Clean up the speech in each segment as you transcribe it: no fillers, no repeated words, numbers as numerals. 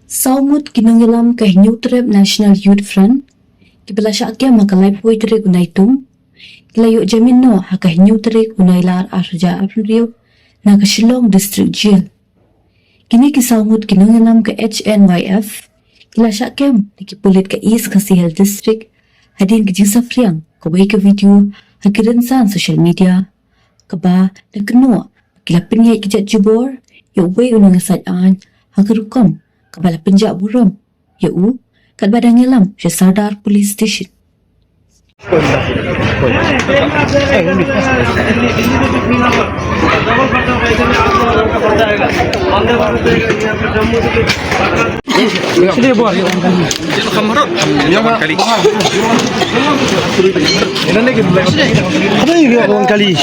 Saumut kinungilam kay New Trip National Youth Front, kibala siya akya makalay po itirik unay tum, kilayo jamin no hakay New Trip unay lar arja Apriyo, nakasilong District Jail. Kini kisaumut kinungilam kay HNYF, kila siya akya nakipulit ka East Kasihel District, hadin kijing safriang, kaway ka video, hakirinsan social media, kaba nagkano, kilapin nga ikijat jubor, yaway unang asadaan, hakarukam, kabala penjak buram, yau, kat badang ngelam, Syed Sardar Police Station. Sini buat. Kamarot. Yang kali. Ini lagi. Apa ini yang kali?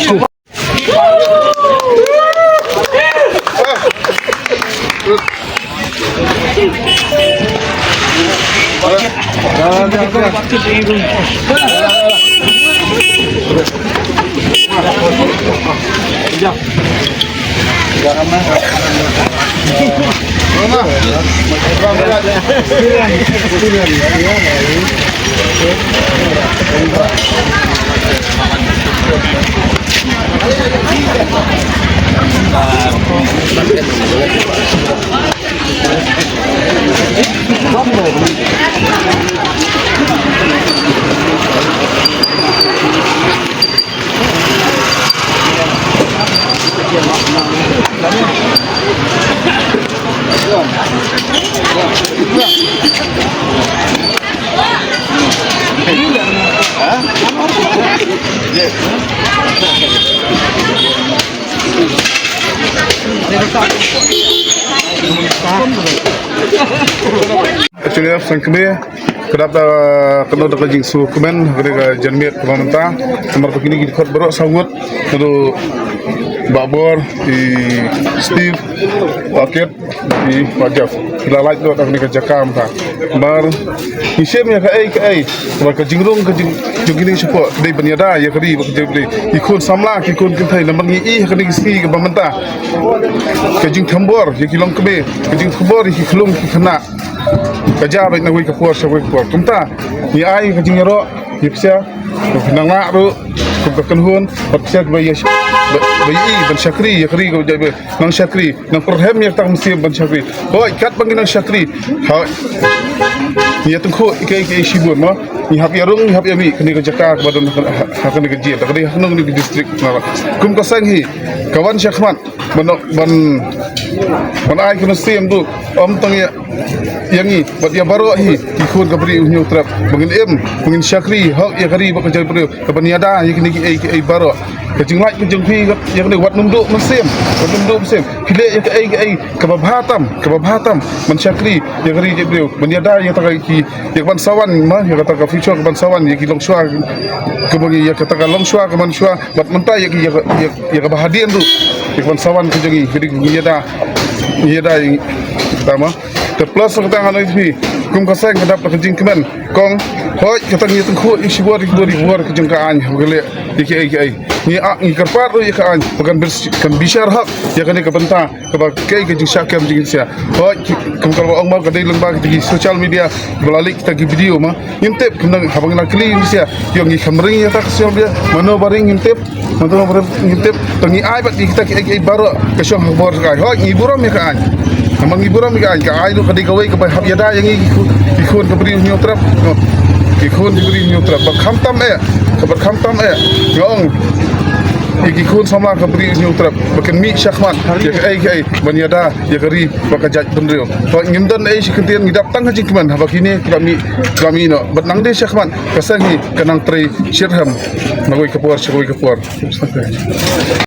Actually, sang kami kedap kena dekat jingsu kemen ketika janmiat pemerintah nomor begini kita baru sangut itu Babor di Steve Paket di Wajaf kita like tu tak dekat Jakam tak bar isim ya ke bar ke jingrung ke jingini support dari penyada ya kali ikut samla ikut kita nomor ni kena isi ke pemerintah ke jing tambor ya kilong kebe ke jing tambor ya kilong kena kerja baik nak wik kepuar sewik kepuar kumta ni ai ke jing ro yipsia nang nak ru kekan hun persia bayi bayi ban syakri ya kri ko jabe nang syakri nang perhem ya tak mesti ban syakri hoi kat panggil nang syakri hoi ni tengko ikai sibun ma ni hap yarung hap yami kini ke Jakarta kepada akan ke jil tak ada nang di distrik kum kasang hi kawan syakman ban ai kena sim tu om tang ya yang ni buat dia baru hi ikut ke beri New Trip mungkin syakri hak ya kri bekerja pada kepada niada yang kini baru kejeng lait kejeng pi yang kena buat nunduk mesin pilih yang ke babhatam mensyakri yang kri je beliau meniada yang tak yang bansawan mah yang kata future ke bansawan yang long shua kemudian yang kata long shua ke man shua buat mentai yang ke bahadian tu yang bansawan kejeng jadi niada yang pertama plus kita akan itu kum kasang kedap kejeng kemen kong hoi kata ni tengku isi buat kejeng kaan boleh ikai ni kerpar tu ikan bukan kan bisyar hak ya kan ke bentang ke kejeng syakam jeng sia hoi kum kalau orang mau kedai lembag di social media melalui kita video mah intip kena habang nak kli sia yang ni kamering ya tak social media mana baring intip tangi ai bat kita baru ke syah bor kai hoi ni buram ya kan amang iburam ka ai lu kadai kawai ke hab yada yang ikut ke beri New Trip ikut diberi New Trip berkhamtam ngong ikut sama ke beri New Trip bakan mi syakman ya ai banyada ya kari bakajat benrio to ngimdan ai sikentian ngidap tang haji keman habakini kami no batnang de syakman kasangi kanang tri shirham nagoi kepuar